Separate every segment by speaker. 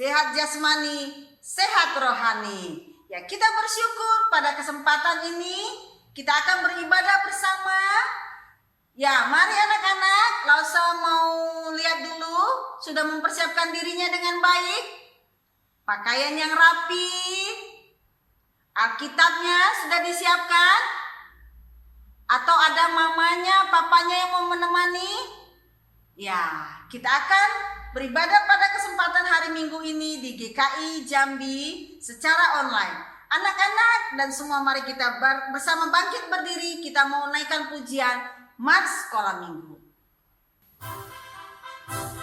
Speaker 1: sehat jasmani, sehat rohani. Ya, kita bersyukur pada kesempatan ini kita akan beribadah bersama. Ya, mari anak-anak, Lausa mau lihat dulu, sudah mempersiapkan dirinya dengan baik. Pakaian yang rapi, Alkitabnya sudah disiapkan? Atau ada mamanya, papanya yang mau menemani? Ya, kita akan beribadah pada kesempatan hari Minggu ini di GKI Jambi secara online. Anak-anak dan semua, mari kita bersama bangkit berdiri, kita mau naikkan pujian Mars Sekolah Minggu.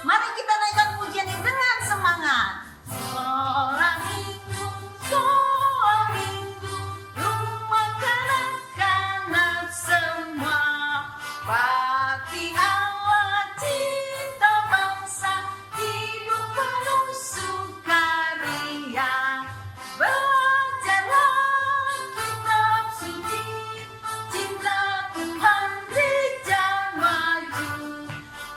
Speaker 1: Mari kita naikkan pujian ini dengan semangat. Sekolah Minggu, sekolah Minggu, rumah kanak-kanak semua. Bakti Allah, cinta bangsa, hidup penuh sukaria. Belajarlah kitab suci, cinta Tuhan gereja maju.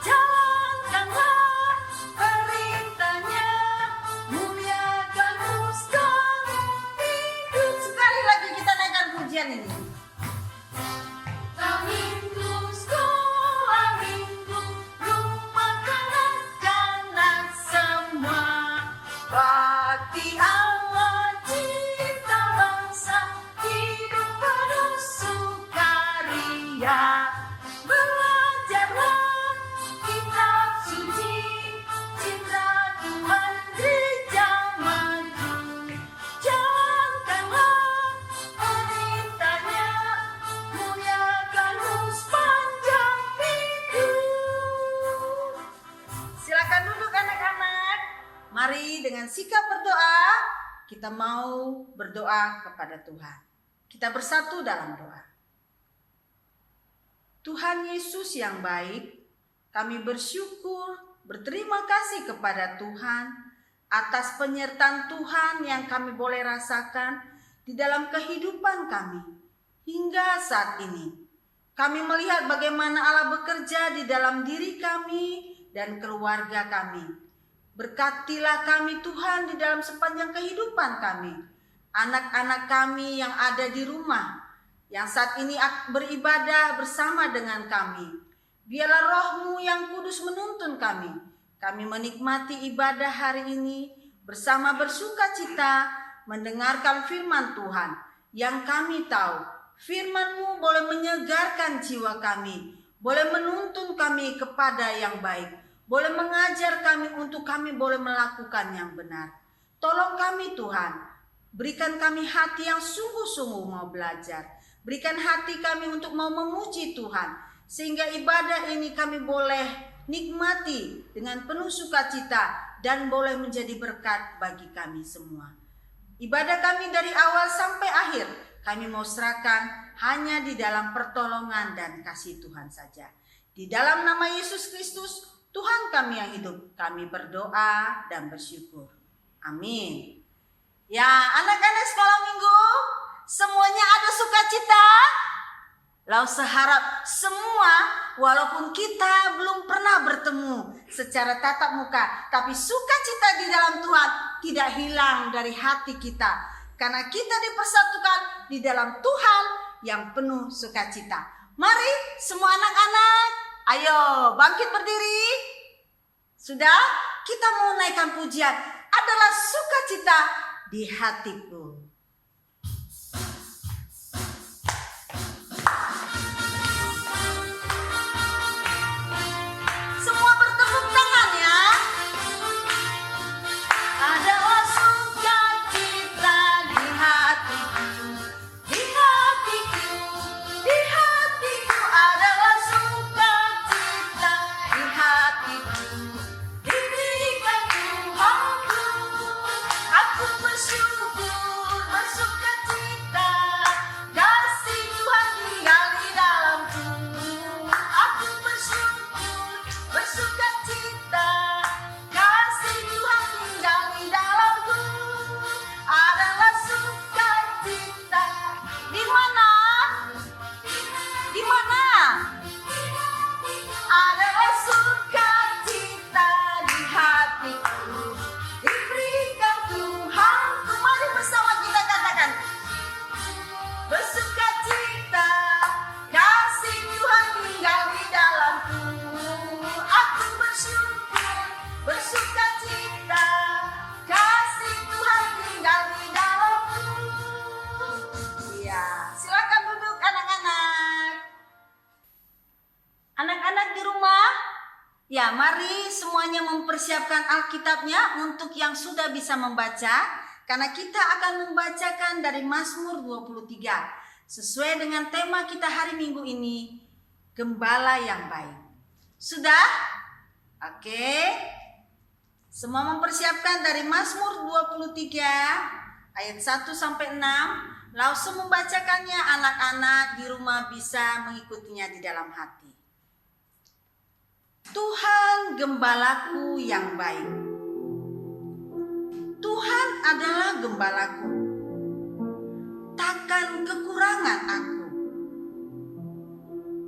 Speaker 1: Jalankanlah perintahnya, muliakan sekolah minggu. Sekali lagi kita naikkan pujian ini. Minggu, sekolah minggu, rumah kanak-kanak semua. Bakti Allah, cinta bangsa, hidup penuh sukaria. Belajarlah kitab suci, cinta Tuhan gereja maju. Jalankanlah perintahnya, muliakan sepanjang minggu. Silakan duduk anak-anak. Mari dengan sikap berdoa, kita mau berdoa kepada Tuhan. Kita bersatu dalam doa. Tuhan Yesus yang baik, kami bersyukur, berterima kasih kepada Tuhan atas penyertaan Tuhan yang kami boleh rasakan di dalam kehidupan kami hingga saat ini. Kami melihat bagaimana Allah bekerja di dalam diri kami dan keluarga kami. Berkatilah kami Tuhan di dalam sepanjang kehidupan kami. Anak-anak kami yang ada di rumah, yang saat ini beribadah bersama dengan kami. Biarlah Roh-Mu yang kudus menuntun kami. Kami menikmati ibadah hari ini bersama bersuka cita mendengarkan firman Tuhan. Yang kami tahu firman-Mu boleh menyegarkan jiwa kami, boleh menuntun kami kepada yang baik, boleh mengajar kami untuk kami boleh melakukan yang benar. Tolong kami Tuhan, berikan kami hati yang sungguh-sungguh mau belajar. Berikan hati kami untuk mau memuji Tuhan, sehingga ibadah ini kami boleh nikmati dengan penuh sukacita dan boleh menjadi berkat bagi kami semua. Ibadah kami dari awal sampai akhir, kami mau serahkan hanya di dalam pertolongan dan kasih Tuhan saja. Di dalam nama Yesus Kristus, Tuhan kami yang hidup, kami berdoa dan bersyukur. Amin. Ya, anak-anak sekolah minggu, semuanya ada sukacita. Lausa harap semua, walaupun kita belum pernah bertemu secara tatap muka, tapi sukacita di dalam Tuhan tidak hilang dari hati kita. Karena kita dipersatukan di dalam Tuhan yang penuh sukacita. Mari semua anak-anak, ayo bangkit berdiri. Sudah, kita mau naikkan pujian. Adalah sukacita di hatiku. Semua bertepuk tangan ya. Adalah sukacita di hatiku, di hatiku, di hatiku. Adalah sukacita di hatiku. Diberikan Tuhanku, aku bersyukur. Ya, mari semuanya mempersiapkan Alkitabnya untuk yang sudah bisa membaca, karena kita akan membacakan dari Mazmur 23 sesuai dengan tema kita hari Minggu ini, Gembala yang Baik. Sudah? Oke. Semua mempersiapkan dari Mazmur 23 ayat 1 sampai 6. Langsung membacakannya, anak-anak di rumah bisa mengikutinya di dalam hati. Tuhan gembalaku yang baik. Tuhan adalah gembalaku. Takkan kekurangan aku.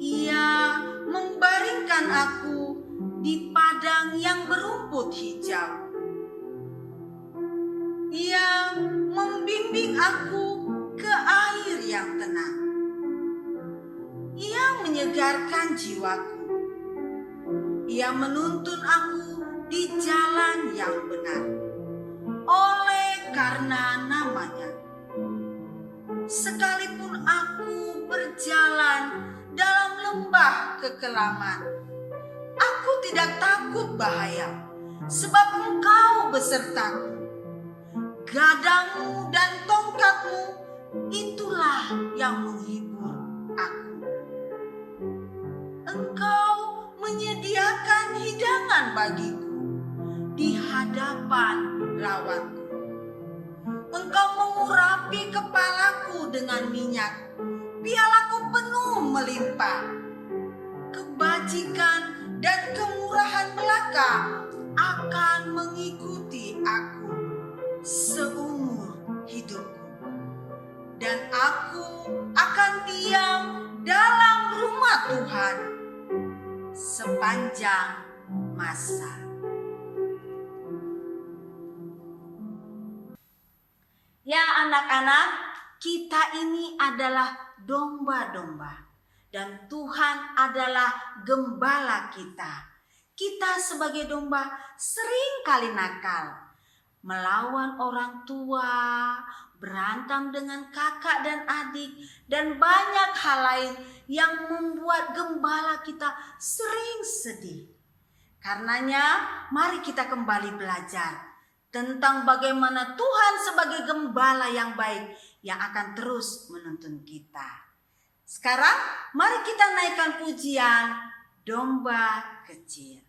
Speaker 1: Ia membaringkan aku di padang yang berumput hijau. Ia membimbing aku ke air yang tenang. Ia menyegarkan jiwaku. Ia menuntun aku di jalan yang benar oleh karena namanya. Sekalipun aku berjalan dalam lembah kekelaman, aku tidak takut bahaya, sebab Engkau besertaku. Gadangmu dan tongkatmu, itulah yang menghibur aku. Engkau menyediakan hidangan bagiku di hadapan lawanku. Engkau mengurapi kepalaku dengan minyak, pialaku penuh melimpah. Kebajikan dan kemurahan belaka akan mengikuti aku seumur hidupku, dan aku akan diam dalam rumah Tuhan sepanjang masa. Ya anak-anak, kita ini adalah domba-domba dan Tuhan adalah gembala kita. Kita sebagai domba sering kali nakal, melawan orang tua, berantem dengan kakak dan adik, dan banyak hal lain yang membuat gembala kita sering sedih. Karenanya, mari kita kembali belajar tentang bagaimana Tuhan sebagai gembala yang baik yang akan terus menuntun kita. Sekarang, mari kita naikkan pujian Domba Kecil.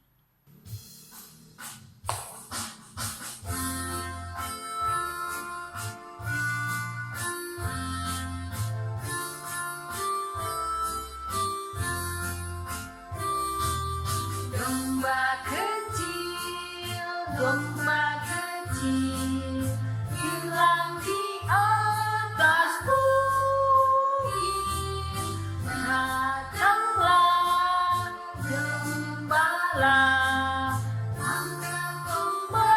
Speaker 1: Domba kecil hilang di atas bukit. Datanglah gembala, angkat domba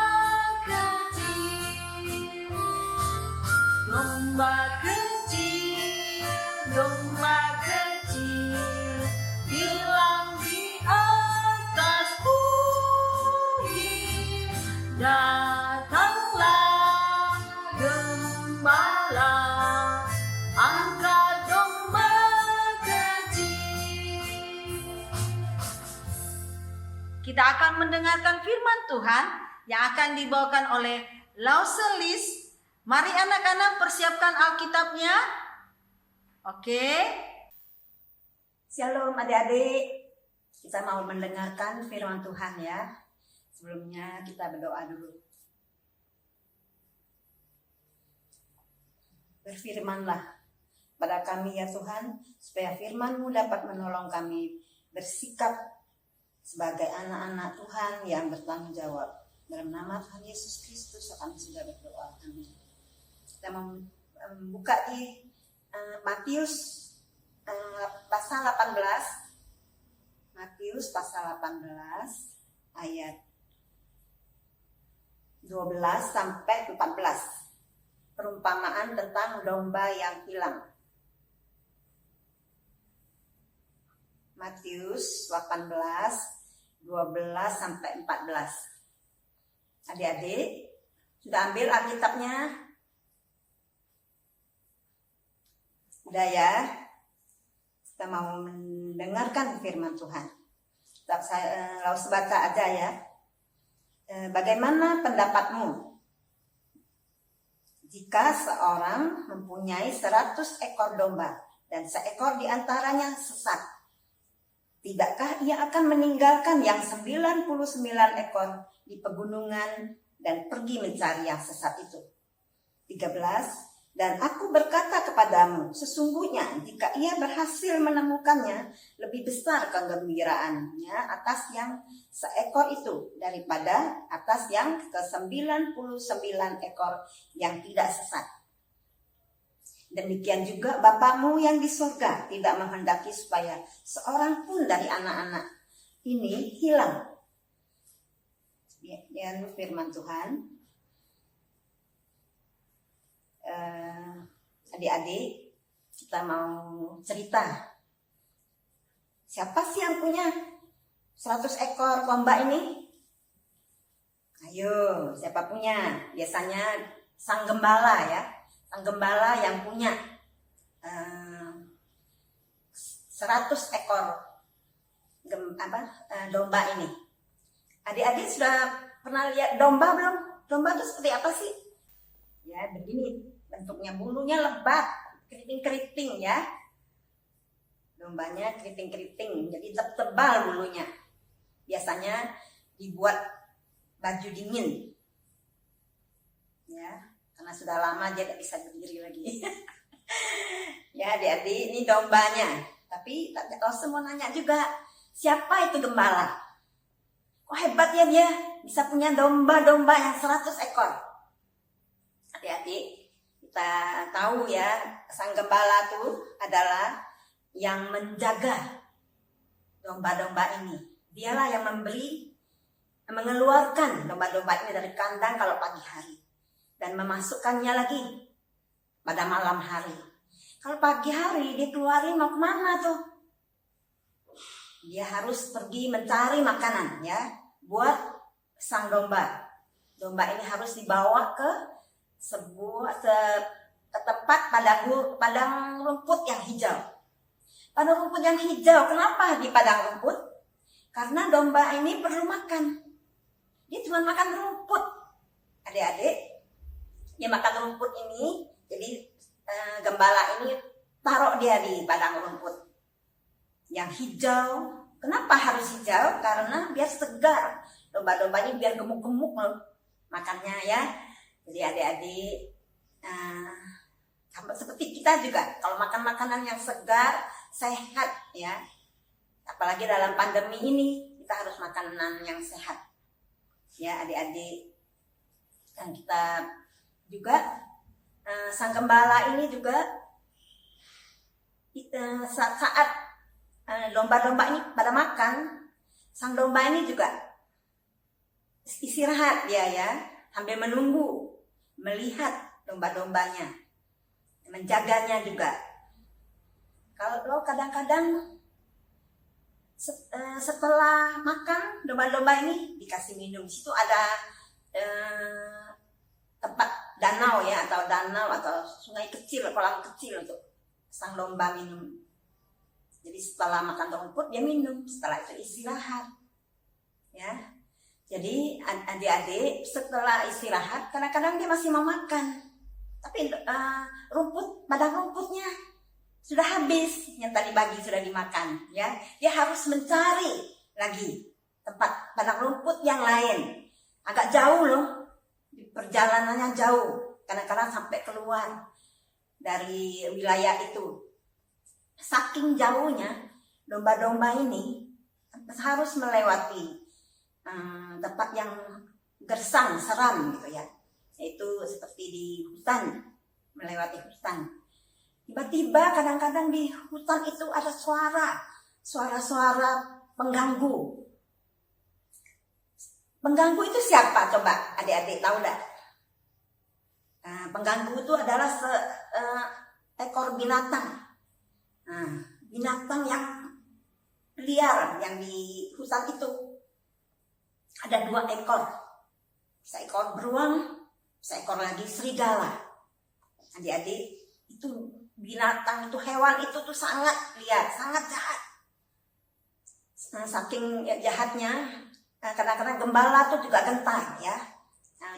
Speaker 1: kecil. Domba kecil, domba kecil hilang di atas bukit. Datanglah gembala, angkat domba kecil. Kita akan mendengarkan firman Tuhan yang akan dibawakan oleh Lauselis. Mari anak-anak persiapkan Alkitabnya. Oke.
Speaker 2: Shalom adik-adik. Kita mau mendengarkan firman Tuhan ya. Sebelumnya kita berdoa dulu. Berfirmanlah pada kami ya Tuhan, supaya firman-Mu dapat menolong kami bersikap sebagai anak-anak Tuhan yang bertanggung jawab. Dalam nama Tuhan Yesus Kristus kami sudah berdoa. Amin. Kita membuka di Matius pasal 18. Matius pasal 18 ayat 12 sampai 14. Perumpamaan tentang domba yang hilang. Matius 18 12 sampai 14. Adik-adik sudah ambil Alkitabnya? Sudah ya? Kita mau mendengarkan firman Tuhan. Tetap Laus Bata aja ya. Bagaimana pendapatmu jika seorang mempunyai 100 ekor domba dan seekor diantaranya sesat? Tidakkah ia akan meninggalkan yang 99 ekor di pegunungan dan pergi mencari yang sesat itu? 13. Dan aku berkata kepadamu, sesungguhnya jika ia berhasil menemukannya, lebih besar kegembiraannya atas yang seekor itu daripada atas yang ke-99 ekor yang tidak sesat. Demikian juga Bapamu yang di surga tidak menghendaki supaya seorang pun dari anak-anak ini hilang. Ya, firman Tuhan. Adik-adik, kita mau cerita. Siapa sih yang punya 100 ekor domba ini? Ayo, siapa punya? Biasanya sang gembala ya. Sang gembala yang punya 100 ekor domba ini. Adik-adik sudah pernah lihat domba belum? Domba itu seperti apa sih? Ya, begini bentuknya, bulunya lebat, keriting-keriting ya. Dombanya keriting-keriting, jadi tebal bulunya. Biasanya dibuat baju dingin. Ya, karena sudah lama dia tidak bisa berdiri lagi. Ya, adik-adik, ini dombanya. Tapi kalau semua nanya juga, siapa itu gembala? Kok hebat ya dia bisa punya domba-domba yang 100 ekor. Adik-adik, kita tahu ya, sang gembala itu adalah yang menjaga domba-domba ini. Dialah yang mengeluarkan domba-domba ini dari kandang kalau pagi hari dan memasukkannya lagi pada malam hari. Kalau pagi hari dia keluarin mau kemana tuh? Dia harus pergi mencari makanan ya buat sang domba. Domba ini harus dibawa ke tempat padang rumput yang hijau. Padang rumput yang hijau, kenapa di padang rumput? Karena domba ini perlu makan. Dia cuma makan rumput. Adik-adik, dia makan rumput ini, jadi gembala ini taruh dia di padang rumput yang hijau. Kenapa harus hijau? Karena biar segar. Domba-domba ini biar gemuk-gemuk loh makannya ya. Jadi adik-adik, seperti kita juga, kalau makan makanan yang segar, sehat ya. Apalagi dalam pandemi ini, kita harus makanan yang sehat. Ya adik-adik, dan kita juga, sang gembala ini juga, saat domba-domba ini pada makan, sang domba ini juga istirahat dia ya, sambil menunggu, melihat domba-dombanya, menjaganya juga. Kalau kadang-kadang setelah makan domba-domba ini dikasih minum. Di situ ada tempat danau ya, atau sungai kecil, kolam kecil untuk sang domba minum. Jadi setelah makan rumput dia minum, setelah itu istirahat. Ya. Jadi adik-adik setelah istirahat kadang-kadang dia masih mau makan. Tapi padang rumputnya sudah habis, yang tadi pagi sudah dimakan ya. Dia harus mencari lagi tempat padang rumput yang lain. Agak jauh loh. Perjalanannya jauh. Kadang-kadang sampai keluar dari wilayah itu. Saking jauhnya domba-domba ini harus melewati tempat yang gersang, seram gitu ya. Itu seperti di hutan, melewati hutan. Tiba-tiba kadang-kadang di hutan itu ada suara-suara pengganggu. Pengganggu itu siapa? Coba adik-adik tahu enggak? Pengganggu itu adalah seekor binatang. Binatang yang liar yang di hutan itu. Ada 2 ekor. Seekor beruang, seekor lagi serigala. Adik-adik, itu binatang itu, hewan itu tuh sangat liar, sangat jahat. saking jahatnya, kadang-kadang gembala tuh juga gentar ya.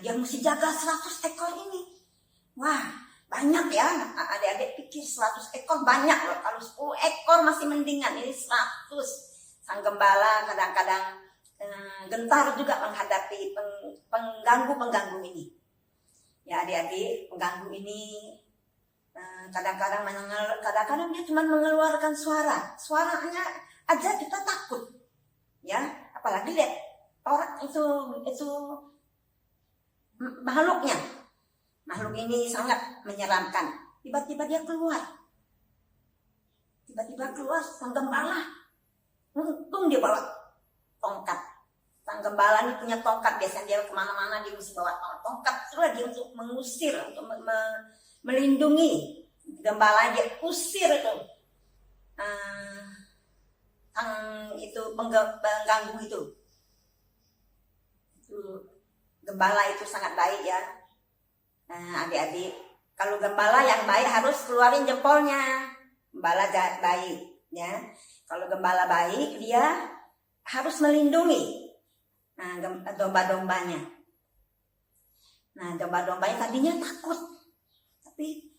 Speaker 2: Dia mesti jaga 100 ekor ini. Wah, banyak ya. Adik-adik pikir 100 ekor banyak loh. Kalau 10 ekor masih mendingan, ini 100. Sang gembala kadang-kadang gentar juga menghadapi pengganggu-pengganggu ini. Ya adik-adik, pengganggu ini kadang-kadang dia cuma mengeluarkan suaranya aja kita takut ya, apalagi lihat orang itu makhluk ini sangat menyeramkan. Tiba-tiba dia keluar sang gembala, untung dia bawa tongkat. Sang gembala ini punya tongkat, biasanya dia kemana-mana dia mesti bawa tongkat itu lagi untuk mengusir, untuk melindungi gembala. Dia usir itu pengganggu itu. Gembala itu sangat baik ya. Adik-adik, kalau gembala yang baik harus keluarin jempolnya. Gembala baik ya. Kalau gembala baik dia harus melindungi domba-dombanya. Domba-dombanya tadinya takut, tapi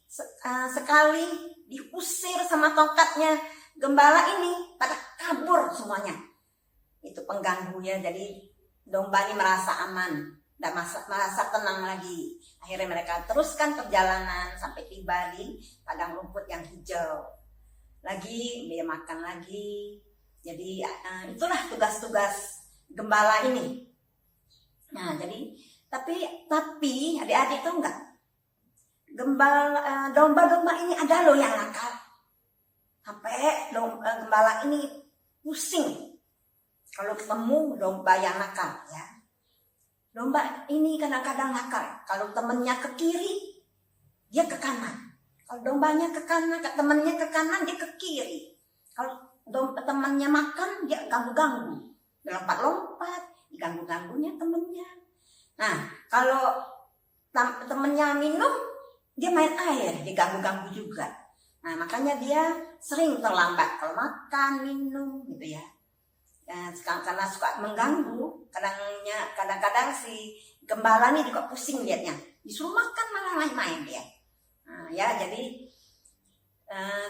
Speaker 2: sekali diusir sama tongkatnya gembala ini pada kabur semuanya. Itu pengganggunya, jadi domba ini merasa aman dan merasa tenang lagi. Akhirnya mereka teruskan perjalanan sampai tiba di padang rumput yang hijau. Lagi dia makan lagi. Jadi itulah tugas-tugas gembala ini. Nah, jadi tapi adik-adik tahu nggak? Domba-domba ini ada loh yang nakal. Sampai gembala ini pusing kalau ketemu domba yang nakal ya. Domba ini kadang-kadang nakal. Kalau temennya ke kiri, dia ke kanan. Kalau dombanya ke kanan, temennya ke kanan, dia ke kiri. Kalau temennya makan, dia ganggu-ganggu. Lompat-lompat, diganggu-ganggunya temennya. Nah, kalau temennya minum, dia main air, diganggu-ganggu juga. Nah, makanya dia sering terlambat kalau makan, minum gitu ya. Karena suka mengganggu, kadang-kadang si gembala ini juga pusing liatnya. Disuruh makan malah main-main dia. Nah, ya jadi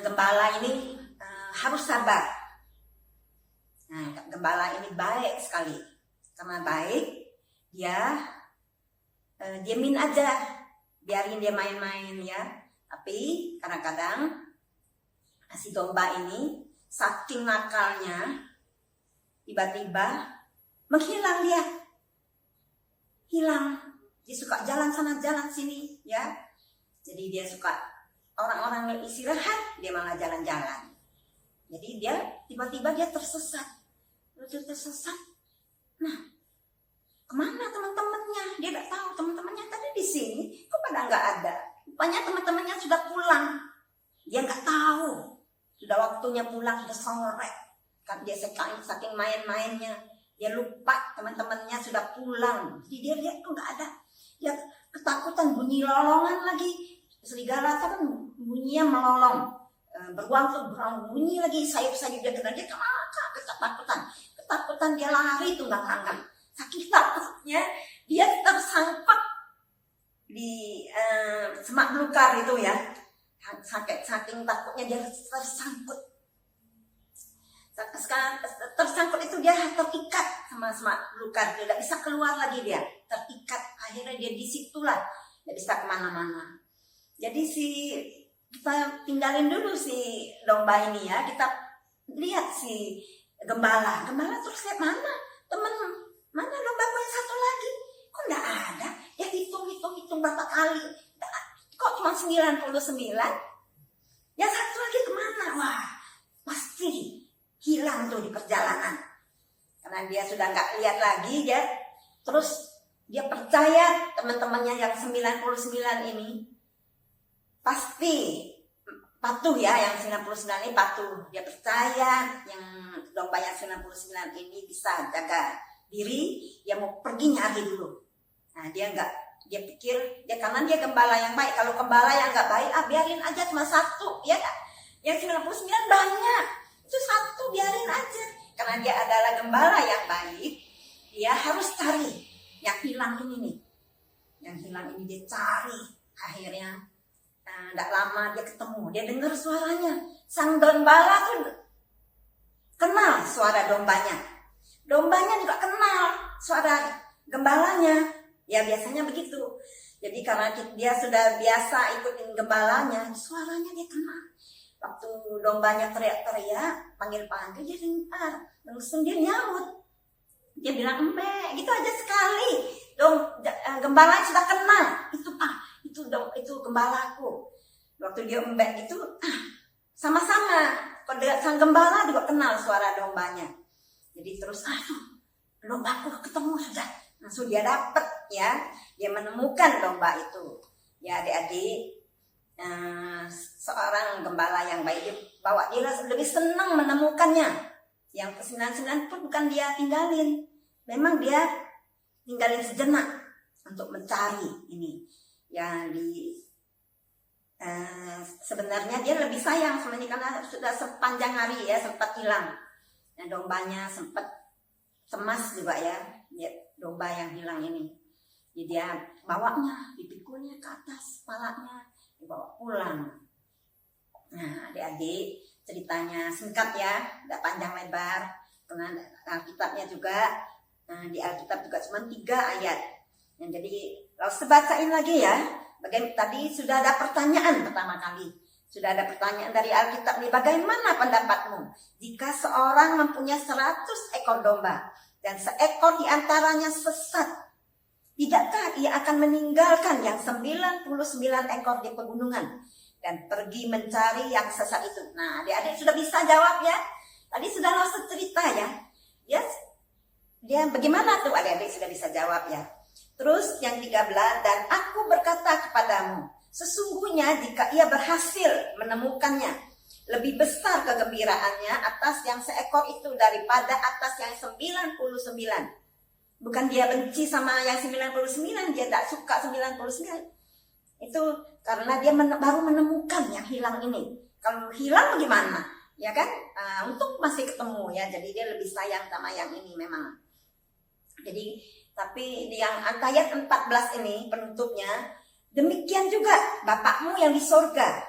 Speaker 2: gembala ini harus sabar. Nah, gembala ini baik sekali. Karena baik, dia diamin aja, biarin dia main-main ya. Tapi kadang-kadang si domba ini saking nakalnya, tiba-tiba menghilang dia. Hilang. Dia suka jalan sana jalan sini ya. Jadi dia suka orang-orang yang istirahat, dia malah jalan-jalan. Jadi dia tiba-tiba dia tersesat. Nah, kemana teman-temannya? Dia nggak tahu teman-temannya tadi di sini. Kok pada nggak ada? Rupanya teman-temannya sudah pulang. Dia nggak tahu. Sudah waktunya pulang, sudah sore. Kan dia saking main-mainnya, dia lupa teman-temannya sudah pulang. Jadi dia lihat kok nggak ada. Dia ketakutan, bunyi lolongan lagi. Serigala itu kan bunyinya melolong, beruang tuh bunyi lagi, sayup-sayup dia kena, dia ketakutan dia lari tunggang-tunggang. Saking takutnya dia tersangkut di semak belukar itu ya. Saking takutnya dia tersangkut. Tersangkut itu dia terikat sama semak belukar, tidak bisa keluar lagi dia, terikat. Akhirnya dia disitulah, tidak bisa kemana-mana. Jadi kita tinggalin dulu si domba ini ya, kita lihat si gembala terus lihat mana dombaku yang satu lagi, kok enggak ada? Ya hitung berapa kali, kok cuma 99? Ya satu lagi kemana? Wah, pasti hilang tuh di perjalanan. Karena dia sudah nggak lihat lagi ya. Terus dia percaya teman-temannya yang 99 ini pasti patuh ya, yang 99 ini patuh. Dia percaya yang domba yang 99 ini bisa jaga diri, dia mau pergi nyari dulu. Nah, dia pikir, karena dia gembala yang baik. Kalau gembala yang nggak baik, biarin aja cuma satu, ya kan? Yang 99 banyak, itu satu biarin aja. karena dia adalah gembala yang baik, dia harus cari yang hilang ini nih. Yang hilang ini dia cari. Akhirnya tidak lama dia ketemu, dia dengar suaranya. Sang gembala tuh kenal suara dombanya. Dombanya juga kenal suara gembalanya. Ya biasanya begitu. Jadi karena dia sudah biasa ikutin gembalanya, suaranya dia kenal. Waktu dombanya teriak-teriak, panggil-panggil, dia dengar. Langsung dia nyaut. Dia bilang, embe, gitu aja sekali. Gembalanya sudah kenal. Itu Pak, itu gembalaku. Waktu dia embek gitu, sama-sama. Sang gembala juga kenal suara dombanya. Jadi terus, aduh, dombaku ketemu sudah. Langsung dia dapat ya, dia menemukan domba itu. Ya adik-adik, seorang gembala yang baik dia lebih senang menemukannya. Yang kesenangan pun bukan dia tinggalin, memang dia tinggalin sejenak untuk mencari ini. Yang sebenarnya dia lebih sayang sebenarnya karena sudah sepanjang hari ya sempat hilang. Nah, dombanya sempat cemas juga ya, domba yang hilang ini. Jadi dia bawanya, dipikulnya ke atas kepalanya, dibawa pulang. Nah, adik-adik, ceritanya singkat ya, tidak panjang lebar. Karena Alkitabnya juga, di Alkitab juga cuma 3 ayat. Nah, jadi kalau sebacain lagi ya, tadi sudah ada pertanyaan pertama kali. Sudah ada pertanyaan dari Alkitab nih, bagaimana pendapatmu jika seorang mempunyai 100 ekor domba dan seekor diantaranya sesat? Tidakkah ia akan meninggalkan yang 99 ekor di pegunungan dan pergi mencari yang sesat itu? Nah, adik-adik sudah bisa jawab ya. Tadi sudah langsung cerita ya. Yes. Dia bagaimana tuh adik-adik sudah bisa jawab ya. Terus yang 13, dan aku berkata kepadamu, sesungguhnya jika ia berhasil menemukannya, lebih besar kegembiraannya atas yang seekor itu daripada atas yang 99. Bukan dia benci sama yang 99, dia tak suka 99. Itu karena dia baru menemukan yang hilang ini. Kalau hilang bagaimana? Ya kan? Untuk masih ketemu ya. Jadi dia lebih sayang sama yang ini memang. Jadi tapi di yang ayat 14 ini penutupnya, demikian juga Bapakmu yang di sorga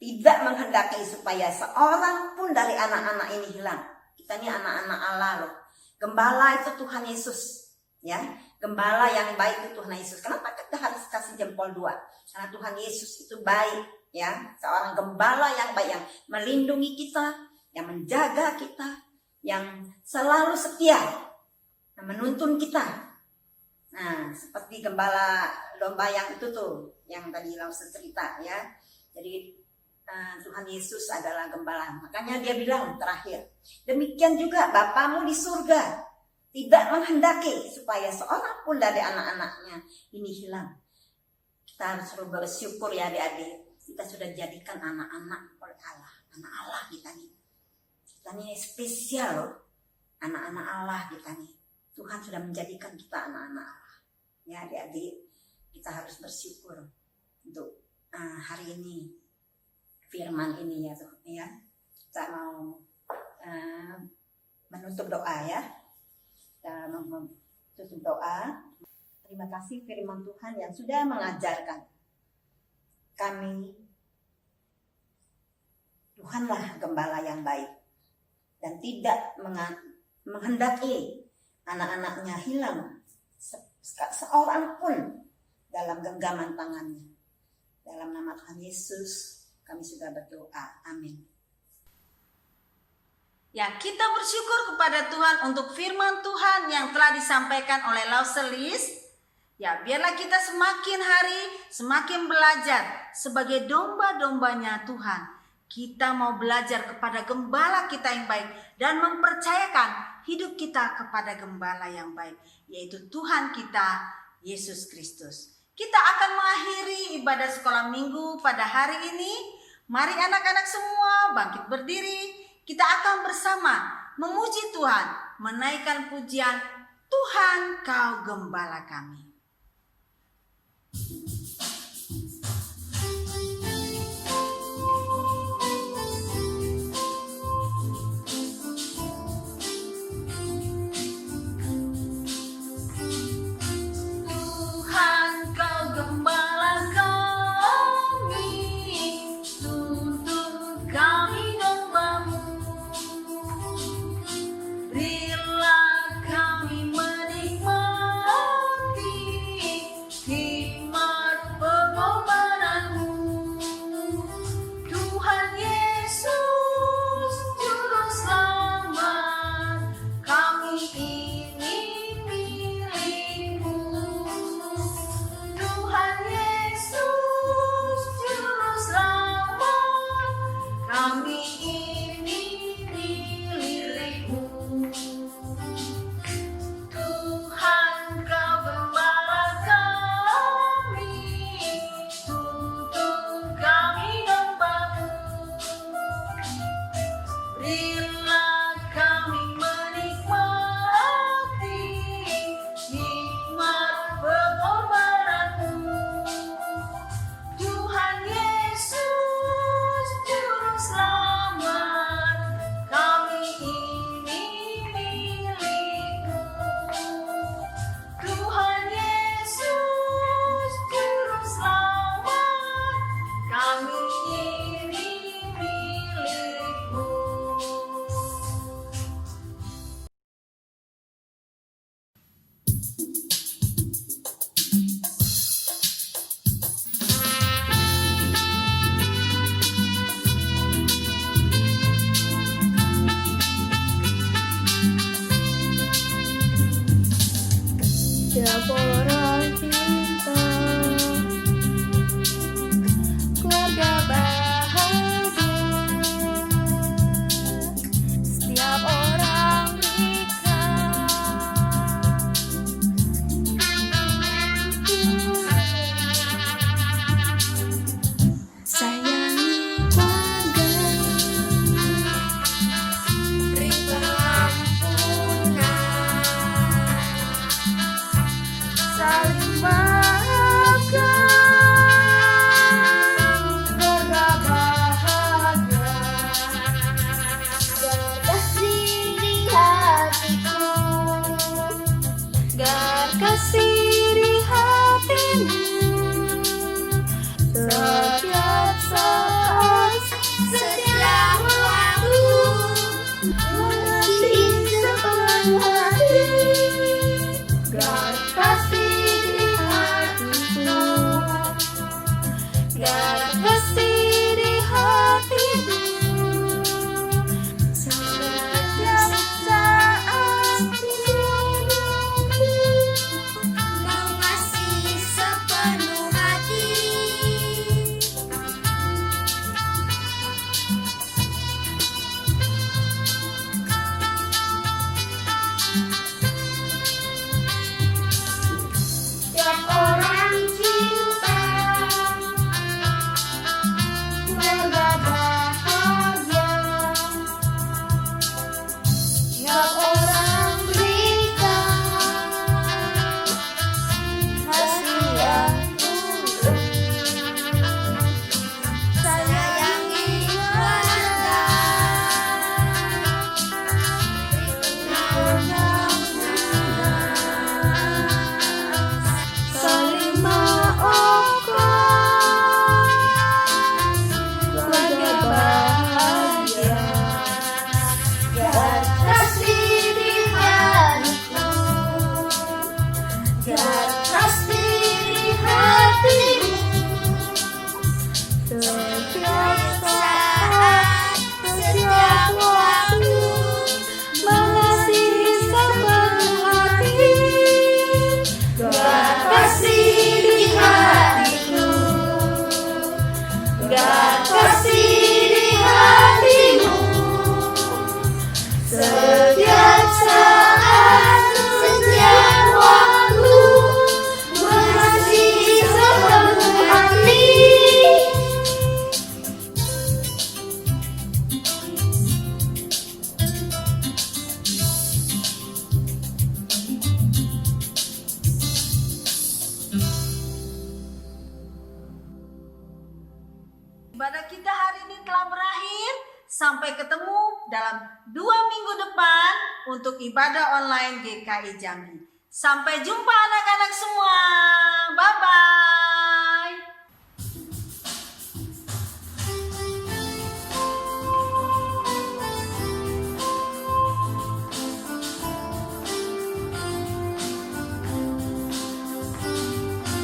Speaker 2: tidak menghendaki supaya seorang pun dari anak-anak ini hilang. Kita ini anak-anak Allah loh. Gembala itu Tuhan Yesus, ya. Gembala yang baik itu Tuhan Yesus. Kenapa kita harus kasih jempol 2? Karena Tuhan Yesus itu baik, ya. Seorang gembala yang baik, yang melindungi kita, yang menjaga kita, yang selalu setia, yang menuntun kita. Nah, seperti gembala domba yang itu tuh, yang tadi langsung cerita, ya. Jadi Tuhan Yesus adalah gembala. Makanya dia bilang terakhir, demikian juga Bapamu di surga tidak menghendaki supaya seorang pun dari anak-anaknya ini hilang. Kita harus bersyukur ya adik-adik, kita sudah jadikan anak-anak oleh Allah. Anak Allah kita nih. Kita nih spesial loh. Anak-anak Allah kita nih. Tuhan sudah menjadikan kita anak-anak Allah. Ya adik-adik, kita harus bersyukur untuk hari ini. Firman ini ya, saya mau menutup doa ya. Kita menutup doa. Terima kasih firman Tuhan yang sudah mengajarkan kami. Tuhanlah gembala yang baik dan tidak menghendaki anak-anaknya hilang seorang pun dalam genggaman tangannya. Dalam nama Tuhan Yesus kami sudah berdoa. Amin.
Speaker 1: Ya, kita bersyukur kepada Tuhan untuk firman Tuhan yang telah disampaikan oleh Lauselis. Ya, biarlah kita semakin hari semakin belajar sebagai domba-dombanya Tuhan. Kita mau belajar kepada gembala kita yang baik dan mempercayakan hidup kita kepada gembala yang baik, yaitu Tuhan kita, Yesus Kristus. Kita akan mengakhiri ibadah sekolah minggu pada hari ini. Mari anak-anak semua bangkit berdiri. Kita akan bersama memuji Tuhan, menaikkan pujian, Tuhan Kau Gembala Kami.
Speaker 3: biar kasih di hatimu setiap saat mengasihi sepenuh hati. Setiap orang cinta, keluarga bahagia. Setiap orang berikan kasih yang tulus. Sayangi keluarga, saling maafkan, keluarga bahagia. Biar kasih di hatiku, biar kasih di hatimu setiap saat, setiap waktu mengasihi sepenuh hati. Biar kasih di hatiku, biar kasih di hatimu setiap saat, setiap waktu mengasihi sepenuh hati.
Speaker 1: Ibadah kita hari ini telah berakhir. Sampai ketemu dalam 2 minggu depan untuk ibadah online GKI Jambi. Sampai jumpa anak-anak semua. Bye-bye.